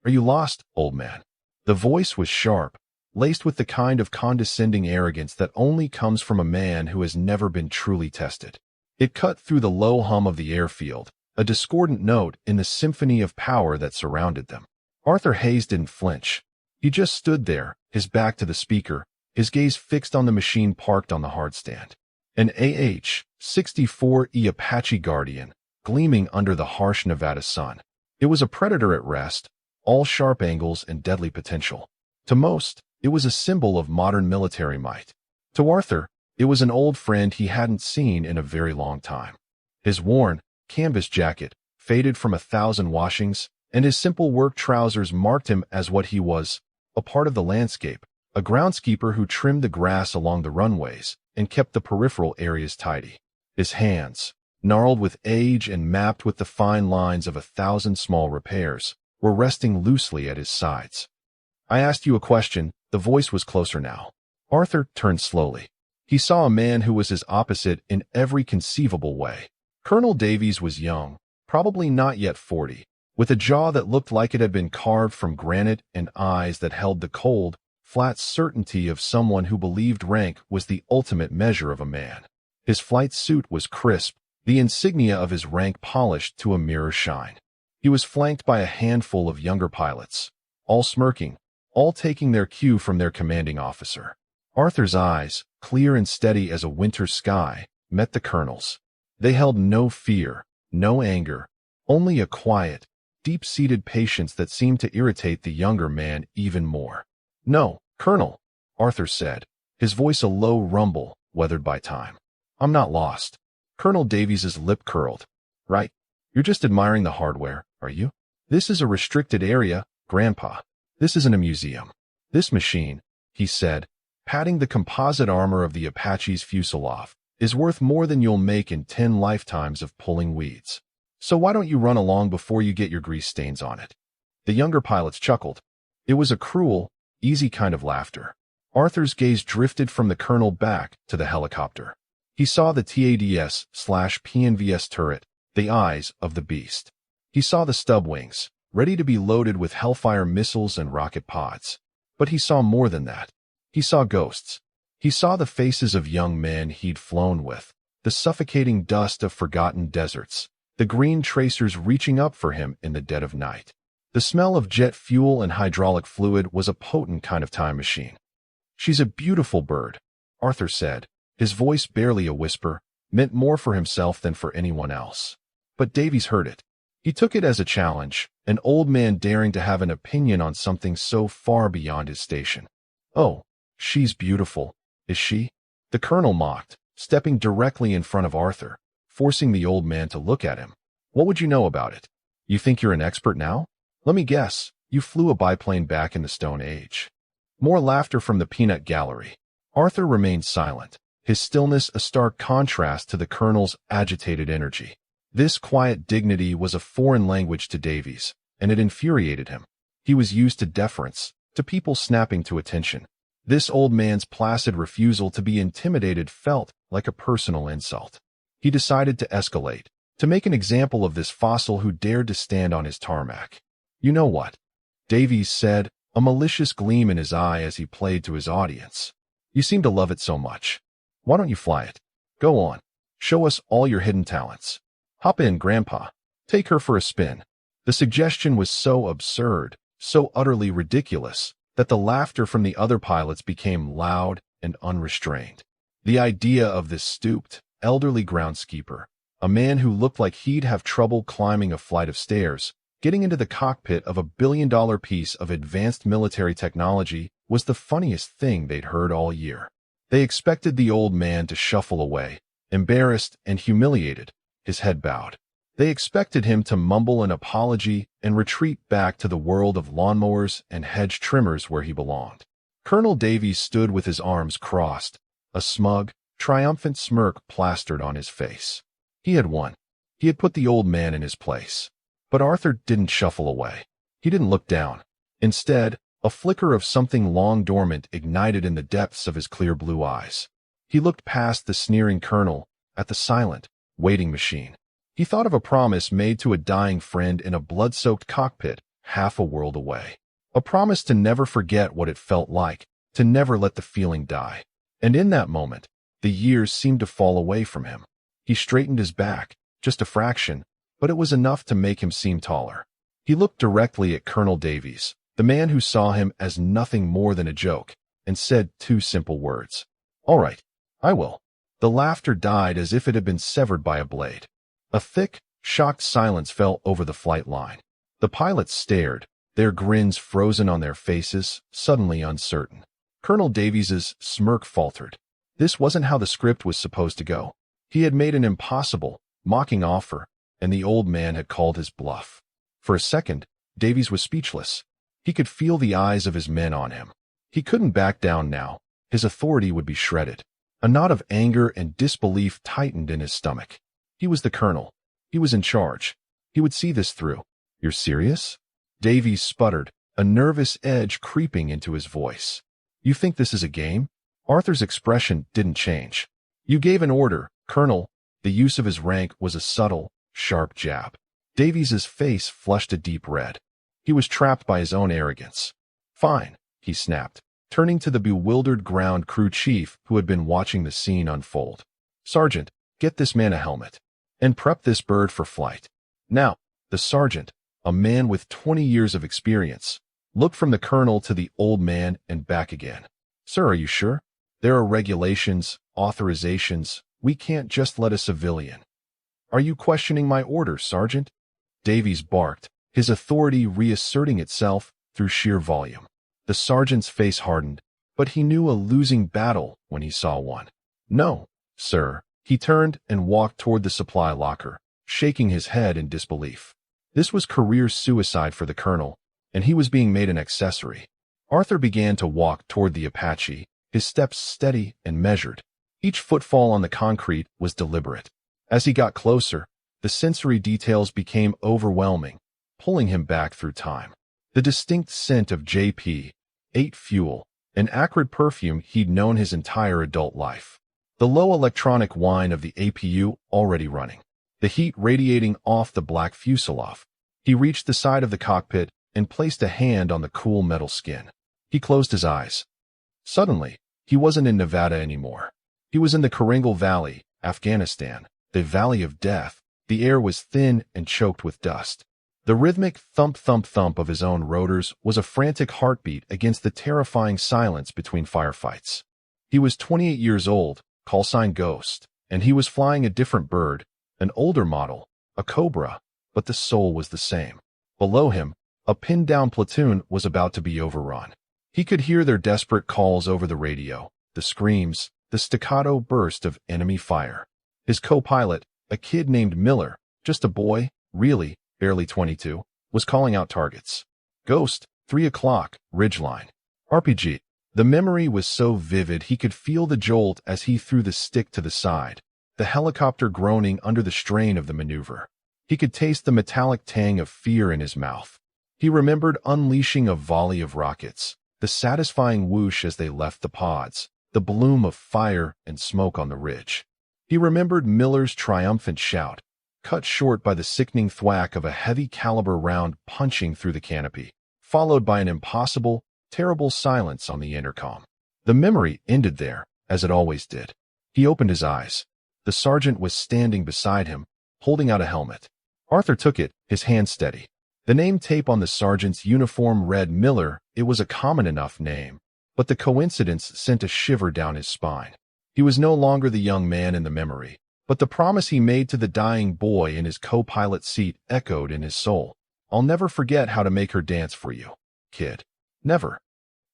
Are you lost, old man? The voice was sharp, laced with the kind of condescending arrogance that only comes from a man who has never been truly tested. It cut through the low hum of the airfield, a discordant note in the symphony of power that surrounded them. Arthur Hayes didn't flinch. He just stood there, his back to the speaker, his gaze fixed on the machine parked on the hardstand. An AH-64E Apache Guardian, gleaming under the harsh Nevada sun. It was a predator at rest, all sharp angles and deadly potential. To most, it was a symbol of modern military might. To Arthur, it was an old friend he hadn't seen in a very long time. His worn, canvas jacket, faded from 1,000 washings, and his simple work trousers marked him as what he was, a part of the landscape, a groundskeeper who trimmed the grass along the runways and kept the peripheral areas tidy. His hands, gnarled with age and mapped with the fine lines of 1,000 small repairs, were resting loosely at his sides. I asked you a question. The voice was closer now. Arthur turned slowly. He saw a man who was his opposite in every conceivable way. Colonel Davies was young, probably not yet 40, with a jaw that looked like it had been carved from granite and eyes that held the cold, flat certainty of someone who believed rank was the ultimate measure of a man. His flight suit was crisp, the insignia of his rank polished to a mirror shine. He was flanked by a handful of younger pilots, all smirking, all taking their cue from their commanding officer. Arthur's eyes, clear and steady as a winter sky, met the colonel's. They held no fear, no anger, only a quiet, deep-seated patience that seemed to irritate the younger man even more. "No, Colonel," Arthur said, his voice a low rumble, weathered by time. "I'm not lost." Colonel Davies's lip curled. "Right. You're just admiring the hardware, are you? This is a restricted area, Grandpa. This isn't a museum. This machine," he said, patting the composite armor of the Apache's fuselage, "is worth more than you'll make in 10 lifetimes of pulling weeds. So why don't you run along before you get your grease stains on it?" The younger pilots chuckled. It was a cruel, easy kind of laughter. Arthur's gaze drifted from the colonel back to the helicopter. He saw the TADS/PNVS turret, the eyes of the beast. He saw the stub wings, ready to be loaded with Hellfire missiles and rocket pods. But he saw more than that. He saw ghosts. He saw the faces of young men he'd flown with, the suffocating dust of forgotten deserts, the green tracers reaching up for him in the dead of night. The smell of jet fuel and hydraulic fluid was a potent kind of time machine. "She's a beautiful bird," Arthur said, his voice barely a whisper, meant more for himself than for anyone else. But Davies heard it. He took it as a challenge, an old man daring to have an opinion on something so far beyond his station. "Oh, she's beautiful, is she?" The colonel mocked, stepping directly in front of Arthur, forcing the old man to look at him. "What would you know about it? You think you're an expert now? Let me guess, you flew a biplane back in the Stone Age." More laughter from the peanut gallery. Arthur remained silent, his stillness a stark contrast to the colonel's agitated energy. This quiet dignity was a foreign language to Davies, and it infuriated him. He was used to deference, to people snapping to attention. This old man's placid refusal to be intimidated felt like a personal insult. He decided to escalate, to make an example of this fossil who dared to stand on his tarmac. "You know what?" Davies said, a malicious gleam in his eye as he played to his audience. "You seem to love it so much. Why don't you fly it? Go on. Show us all your hidden talents. Hop in, Grandpa. Take her for a spin." The suggestion was so absurd, so utterly ridiculous, that the laughter from the other pilots became loud and unrestrained. The idea of this stooped, elderly groundskeeper, a man who looked like he'd have trouble climbing a flight of stairs, getting into the cockpit of a billion-dollar piece of advanced military technology, was the funniest thing they'd heard all year. They expected the old man to shuffle away, embarrassed and humiliated, his head bowed. They expected him to mumble an apology and retreat back to the world of lawnmowers and hedge trimmers where he belonged. Colonel Davies stood with his arms crossed, a smug, triumphant smirk plastered on his face. He had won. He had put the old man in his place. But Arthur didn't shuffle away. He didn't look down. Instead, a flicker of something long dormant ignited in the depths of his clear blue eyes. He looked past the sneering colonel, at the silent, waiting machine. He thought of a promise made to a dying friend in a blood-soaked cockpit, half a world away. A promise to never forget what it felt like, to never let the feeling die. And in that moment, the years seemed to fall away from him. He straightened his back, just a fraction, but it was enough to make him seem taller. He looked directly at Colonel Davies, the man who saw him as nothing more than a joke, and said two simple words. "All right, I will." The laughter died as if it had been severed by a blade. A thick, shocked silence fell over the flight line. The pilots stared, their grins frozen on their faces, suddenly uncertain. Colonel Davies's smirk faltered. This wasn't how the script was supposed to go. He had made an impossible, mocking offer, and the old man had called his bluff. For a second, Davies was speechless. He could feel the eyes of his men on him. He couldn't back down now. His authority would be shredded. A knot of anger and disbelief tightened in his stomach. He was the colonel. He was in charge. He would see this through. "You're serious?" Davies sputtered, a nervous edge creeping into his voice. "You think this is a game?" Arthur's expression didn't change. "You gave an order, Colonel." The use of his rank was a subtle, sharp jab. Davies's face flushed a deep red. He was trapped by his own arrogance. "Fine," he snapped, turning to the bewildered ground crew chief who had been watching the scene unfold. "Sergeant, get this man a helmet. And prep this bird for flight." Now, the sergeant, a man with 20 years of experience, looked from the colonel to the old man and back again. "Sir, are you sure? There are regulations, authorizations. We can't just let a civilian." "Are you questioning my orders, Sergeant?" Davies barked, his authority reasserting itself through sheer volume. The sergeant's face hardened, but he knew a losing battle when he saw one. "No, sir." He turned and walked toward the supply locker, shaking his head in disbelief. This was career suicide for the colonel, and he was being made an accessory. Arthur began to walk toward the Apache, his steps steady and measured. Each footfall on the concrete was deliberate. As he got closer, the sensory details became overwhelming, pulling him back through time. The distinct scent of JP-8 fuel, an acrid perfume he'd known his entire adult life. The low electronic whine of the APU already running. The heat radiating off the black fuselage. He reached the side of the cockpit and placed a hand on the cool metal skin. He closed his eyes. Suddenly, he wasn't in Nevada anymore. He was in the Karangal Valley, Afghanistan, the Valley of Death. The air was thin and choked with dust. The rhythmic thump-thump-thump of his own rotors was a frantic heartbeat against the terrifying silence between firefights. He was 28 years old, callsign Ghost, and he was flying a different bird, an older model, a Cobra, but the soul was the same. Below him, a pinned-down platoon was about to be overrun. He could hear their desperate calls over the radio, the screams, the staccato burst of enemy fire. His co-pilot, a kid named Miller, just a boy, really, barely 22, was calling out targets. Ghost, 3 o'clock, ridgeline. RPG. The memory was so vivid he could feel the jolt as he threw the stick to the side, the helicopter groaning under the strain of the maneuver. He could taste the metallic tang of fear in his mouth. He remembered unleashing a volley of rockets, the satisfying whoosh as they left the pods, the bloom of fire and smoke on the ridge. He remembered Miller's triumphant shout, cut short by the sickening thwack of a heavy-caliber round punching through the canopy, followed by an impossible, terrible silence on the intercom. The memory ended there, as it always did. He opened his eyes. The sergeant was standing beside him, holding out a helmet. Arthur took it, his hand steady. The name tape on the sergeant's uniform read Miller. It was a common enough name, but the coincidence sent a shiver down his spine. He was no longer the young man in the memory, but the promise he made to the dying boy in his co-pilot seat echoed in his soul. "I'll never forget how to make her dance for you, kid. Never."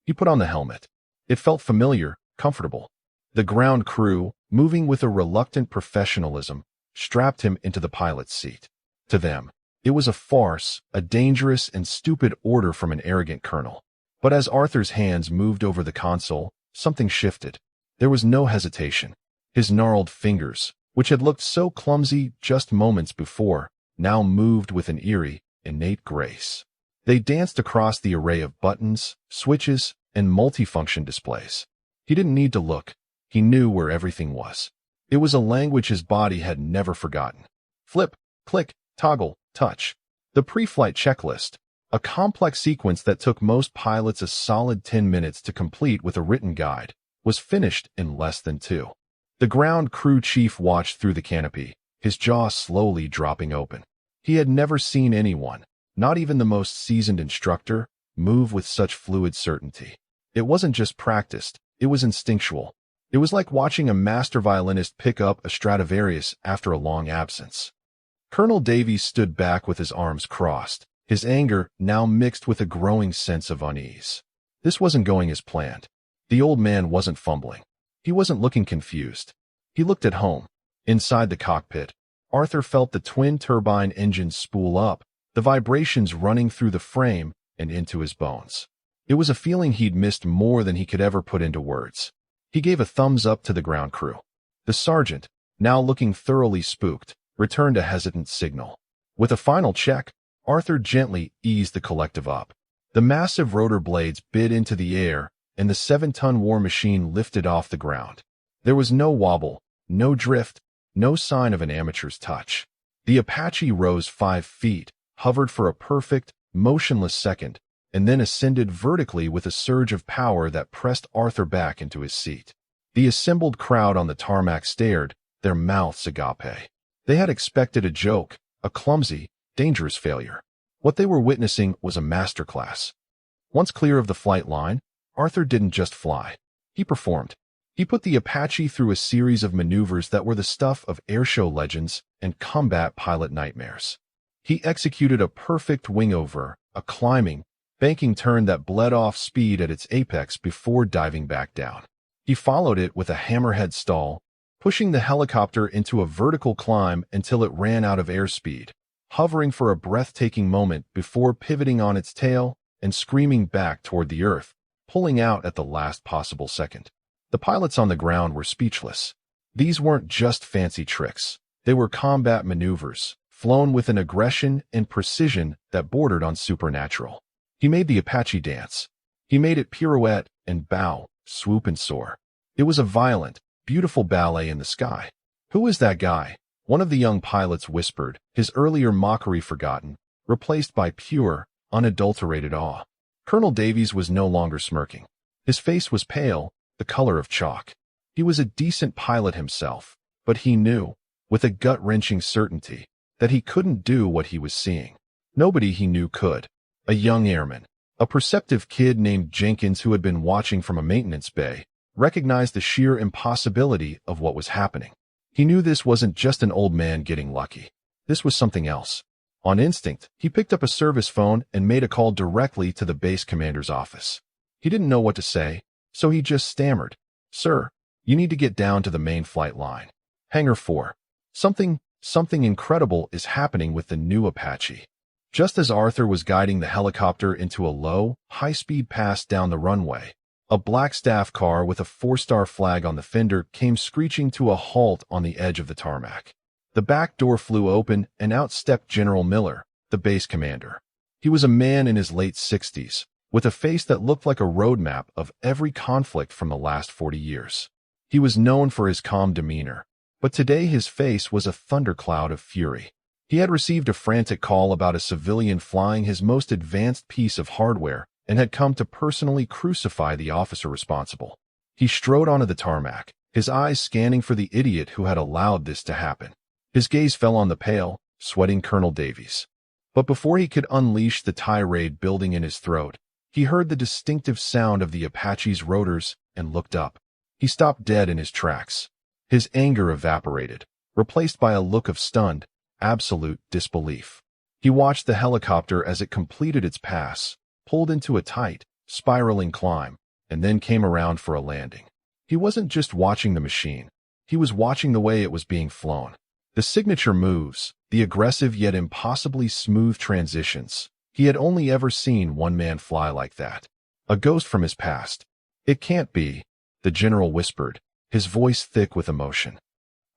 He put on the helmet. It felt familiar, comfortable. The ground crew, moving with a reluctant professionalism, strapped him into the pilot's seat. To them, it was a farce, a dangerous and stupid order from an arrogant colonel. But as Arthur's hands moved over the console, something shifted. There was no hesitation. His gnarled fingers, which had looked so clumsy just moments before, now moved with an eerie, innate grace. They danced across the array of buttons, switches, and multifunction displays. He didn't need to look. He knew where everything was. It was a language his body had never forgotten. Flip, click, toggle, touch. The pre-flight checklist. A complex sequence that took most pilots a solid 10 minutes to complete with a written guide was finished in less than 2. The ground crew chief watched through the canopy, his jaw slowly dropping open. He had never seen anyone, not even the most seasoned instructor, move with such fluid certainty. It wasn't just practiced, it was instinctual. It was like watching a master violinist pick up a Stradivarius after a long absence. Colonel Davies stood back with his arms crossed, his anger now mixed with a growing sense of unease. This wasn't going as planned. The old man wasn't fumbling. He wasn't looking confused. He looked at home. Inside the cockpit, Arthur felt the twin turbine engines spool up, the vibrations running through the frame and into his bones. It was a feeling he'd missed more than he could ever put into words. He gave a thumbs up to the ground crew. The sergeant, now looking thoroughly spooked, returned a hesitant signal. With a final check, Arthur gently eased the collective up. The massive rotor blades bit into the air, and the 7-ton war machine lifted off the ground. There was no wobble, no drift, no sign of an amateur's touch. The Apache rose 5 feet, hovered for a perfect, motionless second, and then ascended vertically with a surge of power that pressed Arthur back into his seat. The assembled crowd on the tarmac stared, their mouths agape. They had expected a joke, a clumsy, dangerous failure. What they were witnessing was a masterclass. Once clear of the flight line, Arthur didn't just fly. He performed. He put the Apache through a series of maneuvers that were the stuff of airshow legends and combat pilot nightmares. He executed a perfect wingover, a climbing, banking turn that bled off speed at its apex before diving back down. He followed it with a hammerhead stall, pushing the helicopter into a vertical climb until it ran out of airspeed, hovering for a breathtaking moment before pivoting on its tail and screaming back toward the earth, pulling out at the last possible second. The pilots on the ground were speechless. These weren't just fancy tricks. They were combat maneuvers, flown with an aggression and precision that bordered on supernatural. He made the Apache dance. He made it pirouette and bow, swoop and soar. It was a violent, beautiful ballet in the sky. "Who is that guy?" one of the young pilots whispered, his earlier mockery forgotten, replaced by pure, unadulterated awe. Colonel Davies was no longer smirking. His face was pale, the color of chalk. He was a decent pilot himself, but he knew, with a gut-wrenching certainty, that he couldn't do what he was seeing. Nobody he knew could. A young airman, a perceptive kid named Jenkins who had been watching from a maintenance bay, recognized the sheer impossibility of what was happening. He knew this wasn't just an old man getting lucky. This was something else. On instinct, he picked up a service phone and made a call directly to the base commander's office. He didn't know what to say, so he just stammered. "Sir, you need to get down to the main flight line. Hangar 4. Something incredible is happening with the new Apache." Just as Arthur was guiding the helicopter into a low, high-speed pass down the runway, a black staff car with a 4-star flag on the fender came screeching to a halt on the edge of the tarmac. The back door flew open and out stepped General Miller, the base commander. He was a man in his late 60s, with a face that looked like a roadmap of every conflict from the last 40 years. He was known for his calm demeanor, but today his face was a thundercloud of fury. He had received a frantic call about a civilian flying his most advanced piece of hardware and had come to personally crucify the officer responsible. He strode onto the tarmac, his eyes scanning for the idiot who had allowed this to happen. His gaze fell on the pale, sweating Colonel Davies. But before he could unleash the tirade building in his throat, he heard the distinctive sound of the Apache's rotors and looked up. He stopped dead in his tracks. His anger evaporated, replaced by a look of stunned, absolute disbelief. He watched the helicopter as it completed its pass, pulled into a tight, spiraling climb, and then came around for a landing. He wasn't just watching the machine. He was watching the way it was being flown. The signature moves, the aggressive yet impossibly smooth transitions. He had only ever seen one man fly like that. A ghost from his past. "It can't be," the general whispered, his voice thick with emotion.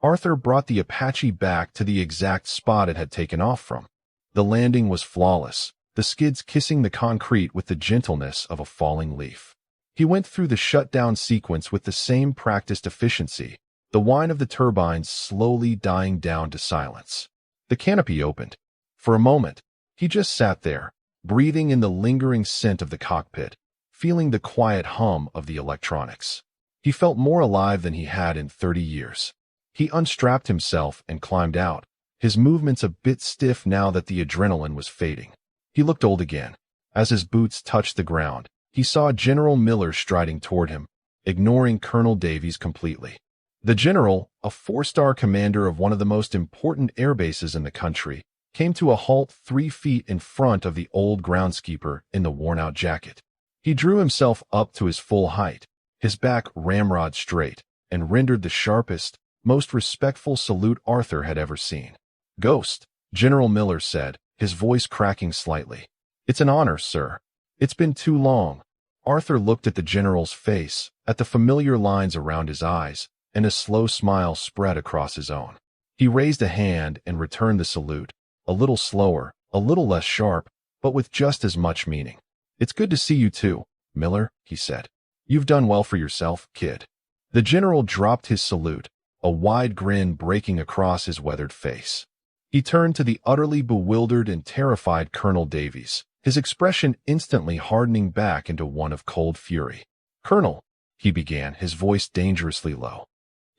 Arthur brought the Apache back to the exact spot it had taken off from. The landing was flawless, the skids kissing the concrete with the gentleness of a falling leaf. He went through the shutdown sequence with the same practiced efficiency, the whine of the turbines slowly dying down to silence. The canopy opened. For a moment, he just sat there, breathing in the lingering scent of the cockpit, feeling the quiet hum of the electronics. He felt more alive than he had in 30 years. He unstrapped himself and climbed out, his movements a bit stiff now that the adrenaline was fading. He looked old again. As his boots touched the ground, he saw General Miller striding toward him, ignoring Colonel Davies completely. The general, a 4-star commander of one of the most important air bases in the country, came to a halt 3 feet in front of the old groundskeeper in the worn-out jacket. He drew himself up to his full height, his back ramrod straight, and rendered the sharpest, most respectful salute Arthur had ever seen. "Ghost," General Miller said, his voice cracking slightly. "It's an honor, sir. It's been too long." Arthur looked at the general's face, at the familiar lines around his eyes, and a slow smile spread across his own. He raised a hand and returned the salute, a little slower, a little less sharp, but with just as much meaning. "It's good to see you too, Miller," he said. "You've done well for yourself, kid." The general dropped his salute, a wide grin breaking across his weathered face. He turned to the utterly bewildered and terrified Colonel Davies, his expression instantly hardening back into one of cold fury. "Colonel," he began, his voice dangerously low,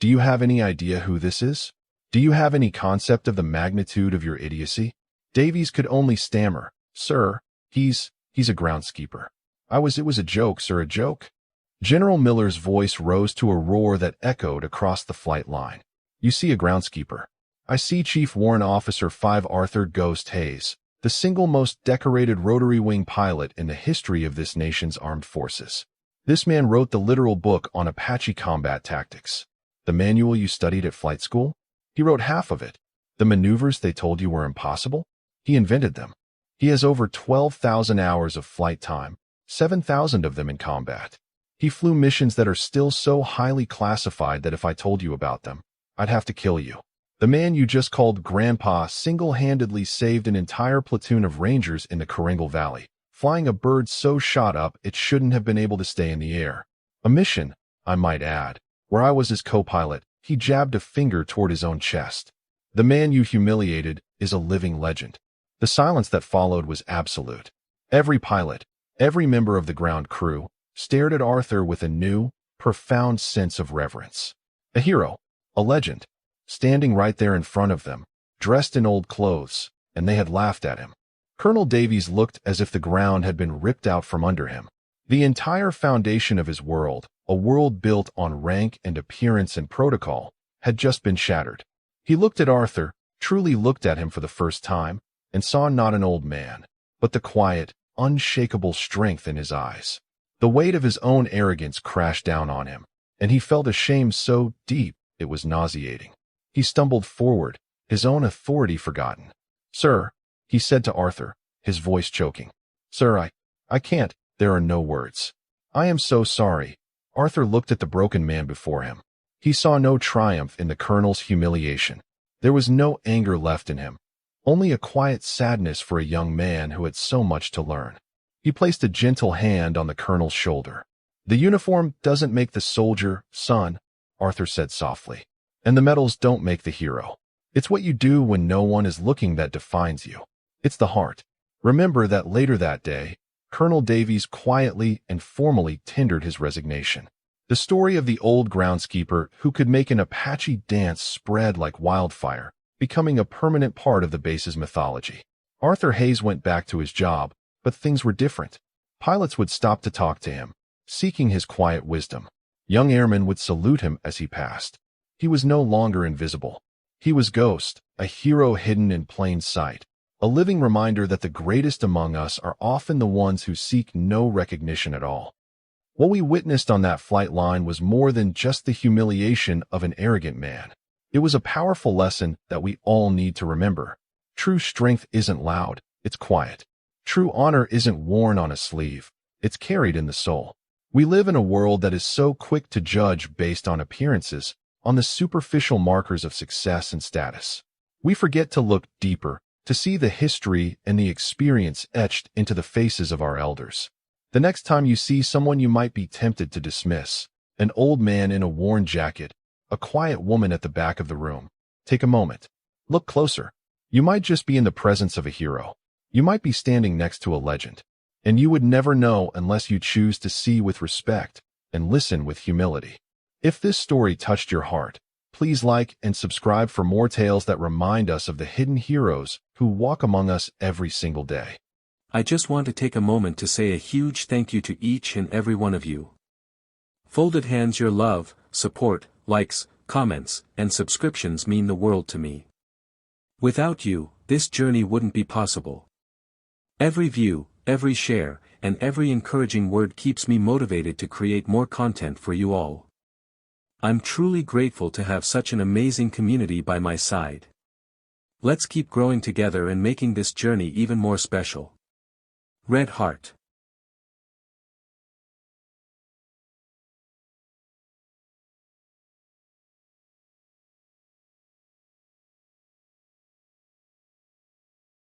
"do you have any idea who this is? Do you have any concept of the magnitude of your idiocy?" Davies could only stammer, "Sir, he's a groundskeeper. It was a joke, sir, a joke." General Miller's voice rose to a roar that echoed across the flight line. "You see a groundskeeper. I see Chief Warrant Officer 5 Arthur Ghost Hayes, the single most decorated rotary wing pilot in the history of this nation's armed forces. This man wrote the literal book on Apache combat tactics. The manual you studied at flight school? He wrote half of it. The maneuvers they told you were impossible? He invented them. He has over 12,000 hours of flight time, 7,000 of them in combat. He flew missions that are still so highly classified that if I told you about them, I'd have to kill you. The man you just called Grandpa single-handedly saved an entire platoon of Rangers in the Keringal Valley, flying a bird so shot up it shouldn't have been able to stay in the air. A mission, I might add, where I was his co-pilot." He jabbed a finger toward his own chest. "The man you humiliated is a living legend." The silence that followed was absolute. Every pilot, every member of the ground crew, stared at Arthur with a new, profound sense of reverence. A hero, a legend, standing right there in front of them, dressed in old clothes, and they had laughed at him. Colonel Davies looked as if the ground had been ripped out from under him. The entire foundation of his world, a world built on rank and appearance and protocol, had just been shattered. He looked at Arthur, truly looked at him for the first time, and saw not an old man, but the quiet, unshakable strength in his eyes. The weight of his own arrogance crashed down on him, and he felt a shame so deep it was nauseating. He stumbled forward, his own authority forgotten. "Sir," he said to Arthur, his voice choking. "Sir, I can't, there are no words. I am so sorry." Arthur looked at the broken man before him. He saw no triumph in the colonel's humiliation. There was no anger left in him, only a quiet sadness for a young man who had so much to learn. He placed a gentle hand on the colonel's shoulder. "The uniform doesn't make the soldier, son," Arthur said softly. "And the medals don't make the hero. It's what you do when no one is looking that defines you. It's the heart." Remember that later that day, Colonel Davies quietly and formally tendered his resignation. The story of the old groundskeeper who could make an Apache dance spread like wildfire, becoming a permanent part of the base's mythology. Arthur Hayes went back to his job, but things were different. Pilots would stop to talk to him, seeking his quiet wisdom. Young airmen would salute him as he passed. He was no longer invisible. He was Ghost, a hero hidden in plain sight, a living reminder that the greatest among us are often the ones who seek no recognition at all. What we witnessed on that flight line was more than just the humiliation of an arrogant man. It was a powerful lesson that we all need to remember. True strength isn't loud, it's quiet. True honor isn't worn on a sleeve, it's carried in the soul. We live in a world that is so quick to judge based on appearances, on the superficial markers of success and status. We forget to look deeper, to see the history and the experience etched into the faces of our elders. The next time you see someone you might be tempted to dismiss, an old man in a worn jacket, a quiet woman at the back of the room, take a moment. Look closer. You might just be in the presence of a hero. You might be standing next to a legend, and you would never know unless you choose to see with respect and listen with humility. If this story touched your heart, please like and subscribe for more tales that remind us of the hidden heroes who walk among us every single day. I just want to take a moment to say a huge thank you to each and every one of you. Folded hands, your love, support, likes, comments, and subscriptions mean the world to me. Without you, this journey wouldn't be possible. Every view, every share, and every encouraging word keeps me motivated to create more content for you all. I'm truly grateful to have such an amazing community by my side. Let's keep growing together and making this journey even more special. Red Heart.